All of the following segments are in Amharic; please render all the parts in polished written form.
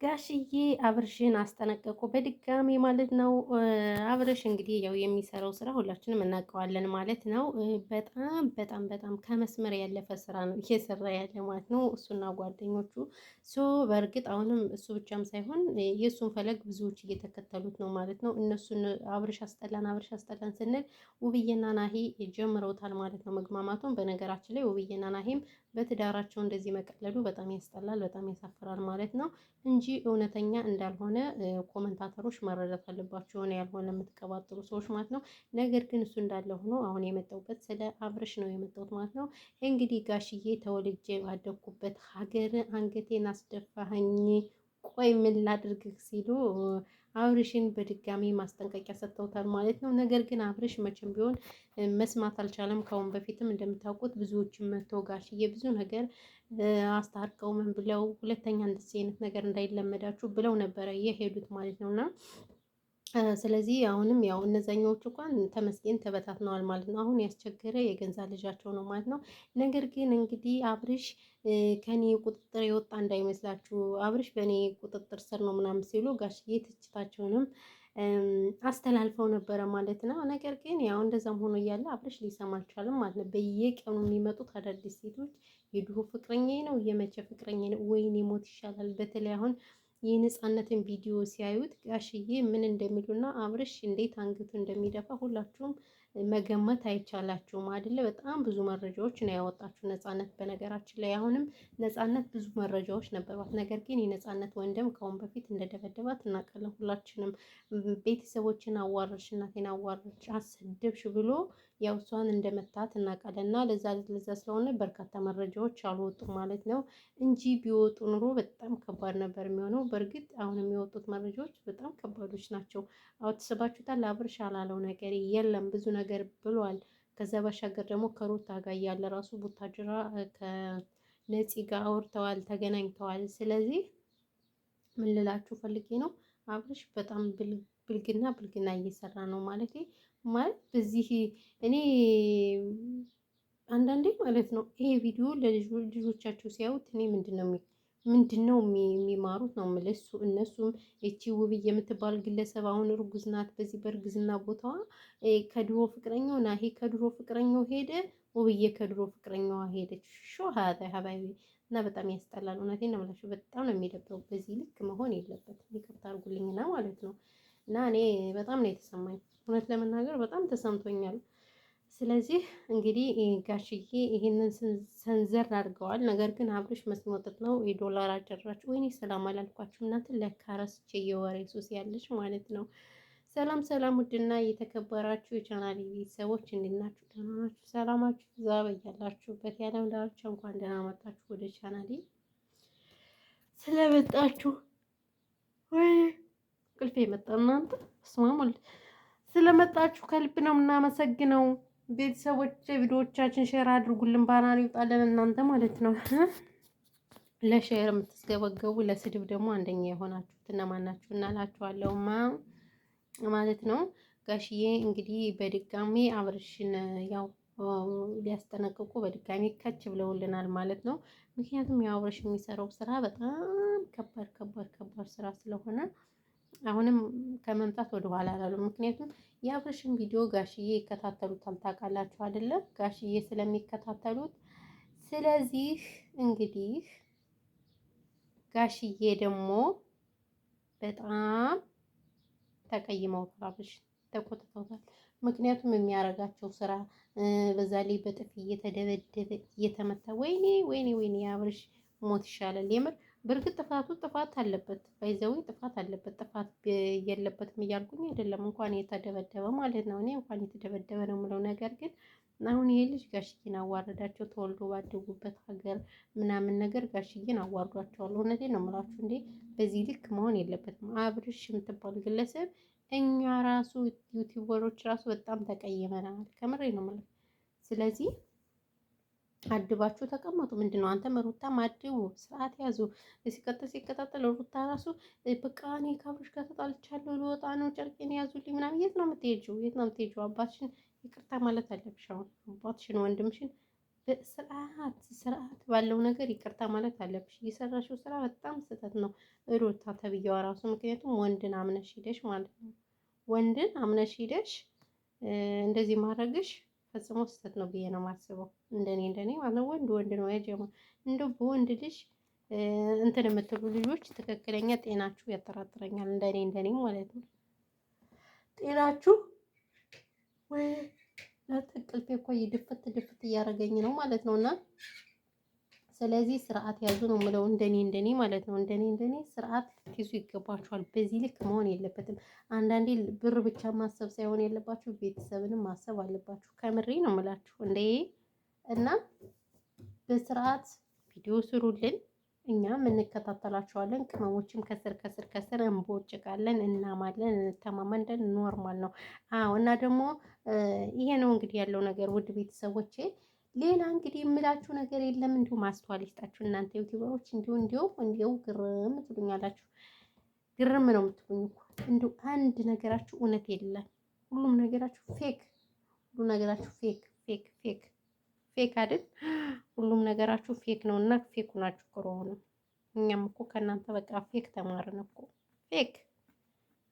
ጋሽዬ አብርሽን አስጠነቀቁ በድጋሚ ማለት ነው። አብርሽ እንግዲህ ያው የሚሰራው ስራ ሁላችንም እናውቀዋለን ማለት ነው። በጣም ከመስመር ያለፈ ስራ ነው እየሰራ ያለ ማለት ነው። እሱና ጓደኞቹ በእርግጥ አሁንም እሱ ብቻም ሳይሆን የእሱን ፈለግ ብዙዎች እየተከተሉት ነው ማለት ነው። እነሱን አብርሽ አስጠላን ስንል ውብዬና ናሂ ጀምረውታል ማለት ነው መግማማቱን። በነገራችን ላይ ውብዬና ናሂም በትዳራቸው እንደዚህ መቀለዱ በጣም ያስጠላል፣ በጣም ያሳፍራል ማለት ነው እንጂ እውነተኛ እንዳልሆነ ኮመንታተሮች መረዳት አለባቸው። ሆነ ያልሆነ የምትቀባጥሩ ሰዎች ማለት ነው። ነገር ግን እሱ እንዳለ ሆኖ አሁን የመጣሁበት ስለ አብርሽ ነው የመጣሁት ማለት ነው። እንግዲህ ጋሽዬ ተወልጄ ባደኩበት ሀገር አንገቴን አስደፋኸኝ፣ ቆይ ምን ላድርግህ ሲሉ አብርሽን በድጋሚ ማስጠንቀቂያ ሰጥተውታል ማለት ነው። ነገር ግን አብርሽ መቼም ቢሆን መስማት አልቻለም። ከአሁን በፊትም እንደምታውቁት ብዙዎችን መተው ጋሽዬ ብዙ ነገር አስታርቀው ምን ብለው ሁለተኛ እንደዚህ አይነት ነገር እንዳይለመዳችሁ ብለው ነበረ የሄዱት ማለት ነው። እና ስለዚህ አሁንም ያው እነዛኛዎቹ እንኳን ተመስገን ተበታትነዋል ማለት ነው። አሁን ያስቸገረ የገንዛ ልጃቸው ነው ማለት ነው። ነገር ግን እንግዲህ አብርሽ ከኔ ቁጥጥር የወጣ እንዳይመስላችሁ፣ አብርሽ በእኔ ቁጥጥር ስር ነው ምናምን ሲሉ ጋሽዬ ትችታቸውንም አስተላልፈው ነበረ ማለት ነው። ነገር ግን ያው እንደዛም ሆኖ እያለ አብርሽ ሊሰማ አልቻለም ማለት ነው። በየቀኑ የሚመጡት አዳዲስ ሴቶች የድሮ ፍቅረኛ ነው የመቼ ፍቅረኛ ነው፣ ወይኔ ሞት ይሻላል። በተለይ አሁን የነፃነትን ቪዲዮ ሲያዩት ጋሽዬ ምን እንደሚሉና አብርሽ እንዴት አንገቱ እንደሚደፋ ሁላችሁም መገመት አይቻላችሁም አይደለ? በጣም ብዙ መረጃዎች ነው ያወጣችሁ ነፃነት። በነገራችን ላይ አሁንም ነፃነት ብዙ መረጃዎች ነበሯት። ነገር ግን የነፃነት ወንድም ከአሁን በፊት እንደደበደባት እናውቃለን ሁላችንም። ቤተሰቦችን አዋረድሽ፣ እናቴን አዋረድሽ፣ አሰደብሽ ብሎ ያው እሷን እንደመታት እናውቃለን። እና ለዛ ስለሆነ በርካታ መረጃዎች አልወጡም ማለት ነው እንጂ ቢወጡ ኑሮ በጣም ከባድ ነበር የሚሆነው። በእርግጥ አሁን የሚወጡት መረጃዎች በጣም ከባዶች ናቸው። አውትስባችሁታል። አብርሽ አላለው ነገር የለም ብዙ ነገር ብሏል። ከዛ ባሻገር ደግሞ ከሩታ ጋር እያለ ራሱ ቡታጅራ ከነፂ ጋር አውርተዋል፣ ተገናኝተዋል። ስለዚህ ምን ልላችሁ ፈልጌ ነው አብርሽ በጣም ብልግና እየሰራ ነው ማለት በዚህ እኔ አንዳንዴ ማለት ነው ይሄ ቪዲዮ ለልጆቻቸው ሲያዩት እኔ ምንድነው የሚማሩት ነው የምልህ። እነሱም እቺ ውብዬ የምትባል ግለሰብ አሁን እርጉዝ ናት። በዚህ በእርግዝና ቦታዋ ከድሮ ፍቅረኛው ናሂ ከድሮ ፍቅረኛው ሄደ፣ ውብዬ ከድሮ ፍቅረኛዋ ሄደች። ሀባይቢ እና በጣም ያስጠላል። እውነቴን ነው የምላችሁ በጣም ነው የሚደብረው። በዚህ ልክ መሆን የለበትም። ይቅርታ አድርጉልኝና ማለት ነው። እና እኔ በጣም ነው የተሰማኝ፣ እውነት ለመናገር በጣም ተሰምቶኛል። ስለዚህ እንግዲህ ጋሽዬ ይሄንን ሰንዘር አድርገዋል። ነገር ግን አብርሽ መስመጥጥ ነው የዶላር አደራችሁ። ወይኔ ሰላም አላልኳችሁ እናንተ ለካ ረስቼ የወሬ ሱስ ያለች ማለት ነው። ሰላም ሰላም፣ ውድና እየተከበራችሁ የቻናል ቤተሰቦች እንዴት ናችሁ? ደህና ናችሁ? ሰላማችሁ ይብዛ በያላችሁበት የዓለም ዳርቻ። እንኳን ደህና መጣችሁ ወደ ቻናሌ። ስለመጣችሁ ወይ ቅልፌ የመጣ እናንተ ስማሙል ስለመጣችሁ ከልብ ነው የምናመሰግነው። ቤተሰቦች ቪዲዮዎቻችን ሼር አድርጉልን፣ ባናር ይውጣለን እናንተ ማለት ነው። ለሼር የምትስገበገቡ ለስድብ ደግሞ አንደኛ የሆናችሁት እነማን ናችሁ እናላችኋለሁማ ማለት ነው። ጋሽዬ እንግዲህ በድጋሚ አብርሽን ያው ሊያስጠነቅቁ በድጋሚ ከች ብለውልናል ማለት ነው። ምክንያቱም ያው አብርሽ የሚሰራው ስራ በጣም ከባድ ስራ ስለሆነ አሁንም ከመምጣት ወደ ኋላ አላሉም። ምክንያቱም የአብርሽን ቪዲዮ ጋሽዬ ይከታተሉታል ታውቃላችሁ አይደለም? ጋሽዬ ስለሚከታተሉት ስለዚህ እንግዲህ ጋሽዬ ደግሞ በጣም ተቀይመውታል፣ አብርሽ ተቆጥተውታል። ምክንያቱም የሚያደርጋቸው ስራ በዛ ላይ በጥፊ እየተደበደበ እየተመታ፣ ወይኔ የአብርሽ ሞት ይሻላል የምር። በእርግጥ ጥፋት አለበት፣ ባይዘዊ ጥፋት አለበት። ጥፋት የለበትም እያልኩኝ አይደለም፣ እንኳን የተደበደበ ማለት ነው። እኔ እንኳን የተደበደበ ነው የምለው። ነገር ግን አሁን ይሄ ልጅ ጋሽዬን አዋረዳቸው። ተወልዶ ባደጉበት ሀገር ምናምን ነገር ጋሽዬን አዋርዷቸዋል። እውነቴን ነው የምላችሁ። እንዴ በዚህ ልክ መሆን የለበትም። አብርሽ የምትባል ግለሰብ እኛ ራሱ ዩቲዩበሮች ራሱ በጣም ተቀይመናል። ከምሬ ነው የምለው። ስለዚህ አድባችሁ ተቀመጡ። ምንድነው አንተም ሩታም አድቡ፣ ስርዓት ያዙ። ሲቀጣጠል ሩታ ራሱ በቃ እኔ ከአብርሽ ጋር ተጣልቻለሁ ልወጣ ነው ጨርቄን ያዙልኝ ምናምን። የት ነው የምትሄጂው? አባትሽን ይቅርታ ማለት አለብሽ። አሁን አባትሽን ወንድምሽን ስርዓት ባለው ነገር ይቅርታ ማለት አለብሽ። እየሰራሽው ስራ በጣም ስህተት ነው ሩታ ተብዬዋ ራሱ። ምክንያቱም ወንድን አምነሽ ሂደሽ ማለት ነው። ወንድን አምነሽ ሂደሽ እንደዚህ ማድረግሽ ፈጽሞ ስህተት ነው ብዬ ነው የማስበው። እንደኔ ማለት ነው። ወንድ ነው ያጀማ። እንደው በወንድ ልጅ እንትን የምትሉ ልጆች ትክክለኛ ጤናችሁ ያጠራጥረኛል። እንደኔ ማለት ነው። ጤናችሁ ወይ ለጥቅልቴ እኮ ድፍት እያደረገኝ ነው ማለት ነው። እና ስለዚህ ስርዓት ያዙ ነው የምለው። እንደኔ ማለት ነው። እንደኔ ስርዓት ልትይዙ ይገባችኋል። በዚህ ልክ መሆን የለበትም። አንዳንዴ ብር ብቻ ማሰብ ሳይሆን የለባችሁ ቤተሰብንም ማሰብ አለባችሁ። ከምሬ ነው የምላችሁ እንዴ። እና በስርዓት ቪዲዮ ስሩልን። እኛም እንከታተላቸዋለን። ቅመሞችም ከስር እንቦጭቃለን፣ እናማለን፣ እንተማመንለን። ኖርማል ነው። አዎ። እና ደግሞ ይሄ ነው እንግዲህ ያለው ነገር ውድ ቤተሰቦቼ። ሌላ እንግዲህ የምላችሁ ነገር የለም። እንዲሁ ማስተዋል ይስጣችሁ እናንተ ዩቲዩበሮች። እንዲሁ ግርም ትሉኛላችሁ። ግርም ነው የምትሉኝ እኮ እንዲሁ አንድ ነገራችሁ እውነት የለም። ሁሉም ነገራችሁ ፌክ፣ ሁሉ ነገራችሁ ፌክ አይደል? ሁሉም ነገራችሁ ፌክ ነው እና ፌክ ሆናችሁ ቅሩ ነው። እኛም እኮ ከእናንተ በቃ ፌክ ተማርን እኮ። ፌክ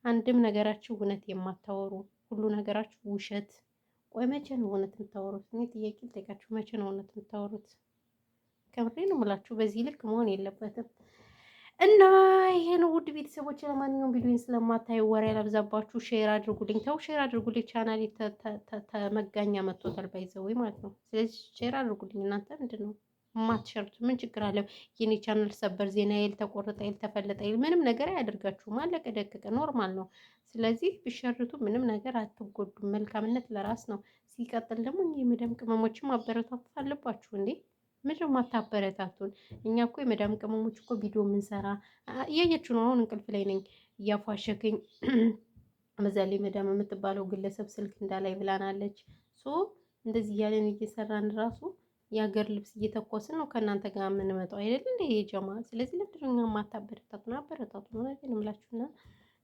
አንድም ነገራችሁ እውነት የማታወሩ ሁሉ ነገራችሁ ውሸት። ቆይ መቼ ነው እውነት የምታወሩት? እኔ ጥያቄ ልጠይቃችሁ፣ መቼ ነው እውነት የምታወሩት? ከምሬ ነው የምላችሁ። በዚህ ልክ መሆን የለበትም። እና ይሄ ነው ውድ ቤተሰቦች። ለማንኛውም ቪዲዮን ስለማታዩ ወሬ ያላብዛባችሁ፣ ሼር አድርጉልኝ። ተው ሼር አድርጉልኝ። ቻናሌ ተመጋኛ መጥቶታል ባይዘው ማለት ነው። ስለዚህ ሼር አድርጉልኝ። እናንተ ምንድን ነው የማትሸርቱ? ምን ችግር አለው? የኔ ቻናል ሰበር ዜና ተቆረጠ ተፈለጠ ምንም ነገር አያደርጋችሁም። አለቀ ደቀቀ፣ ኖርማል ነው። ስለዚህ ቢሸርቱ ምንም ነገር አትጎዱም። መልካምነት ለራስ ነው። ሲቀጥል ደግሞ የመዳም ቅመሞችን ማበረታታት አለባችሁ እንዴ። ምንድነው ማታበረታቱን? እኛ እኮ የመዳም ቅመሞች እኮ ቪዲዮ የምንሰራ እያየችሁ ነው። አሁን እንቅልፍ ላይ ነኝ እያፏሸከኝ። በዛ ላይ መዳም የምትባለው ግለሰብ ስልክ እንዳላይ ብላናለች። ሶ እንደዚህ እያለን እየሰራን ራሱ የሀገር ልብስ እየተኮስን ነው ከእናንተ ጋር የምንመጣው አይደል እንደ የጀማ። ስለዚህ ለምንድነው እኛ ማታበረታቱን? አበረታቱን። እውነቴን ነው የምላችሁና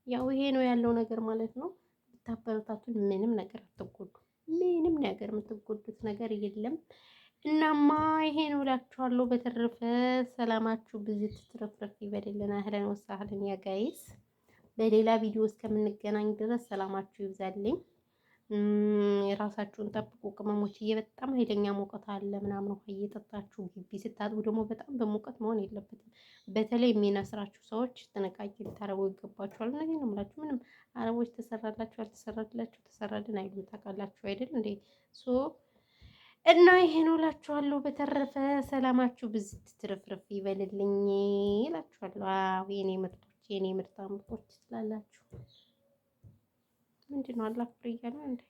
ያው ይሄ ነው ያለው ነገር ማለት ነው። ብታበረታቱን ምንም ነገር አትጎዱ። ምንም ነገር የምትጎዱት ነገር የለም። እናማ ይሄ ነው እላችኋለሁ። በተረፈ ሰላማችሁ ብዙ ትትረፍረፍ ይበልልን። አህለን ወሳህለን ያ ጋይስ። በሌላ ቪዲዮ እስከምንገናኝ ድረስ ሰላማችሁ ይብዛልኝ። የራሳችሁን ጠብቁ ቅመሞችዬ። በጣም ኃይለኛ ሙቀት አለ ምናምን ውሃ እየጠጣችሁ ግቢ ስታጥቡ ደግሞ በጣም በሙቀት መሆን የለበትም። በተለይ የሚነስራችሁ ሰዎች ጥንቃቄ ልታረጉ ይገባችኋል። እነዚህ ነው የምላችሁ። ምንም አረቦች ተሰራላችሁ አልተሰራላችሁ ተሰራልን አይሉም። ታውቃላችሁ አይደል እንዴ? ሶ እና ይሄ ነው እላችኋለሁ። በተረፈ ሰላማችሁ ብዝት ትርፍርፍ ይበልልኝ እላችኋለሁ። አዎ የኔ ምርጦች፣ የኔ ምርጣ ምርጦች ትላላችሁ። ምንድን ነው አላፍር እያለ እንዴ?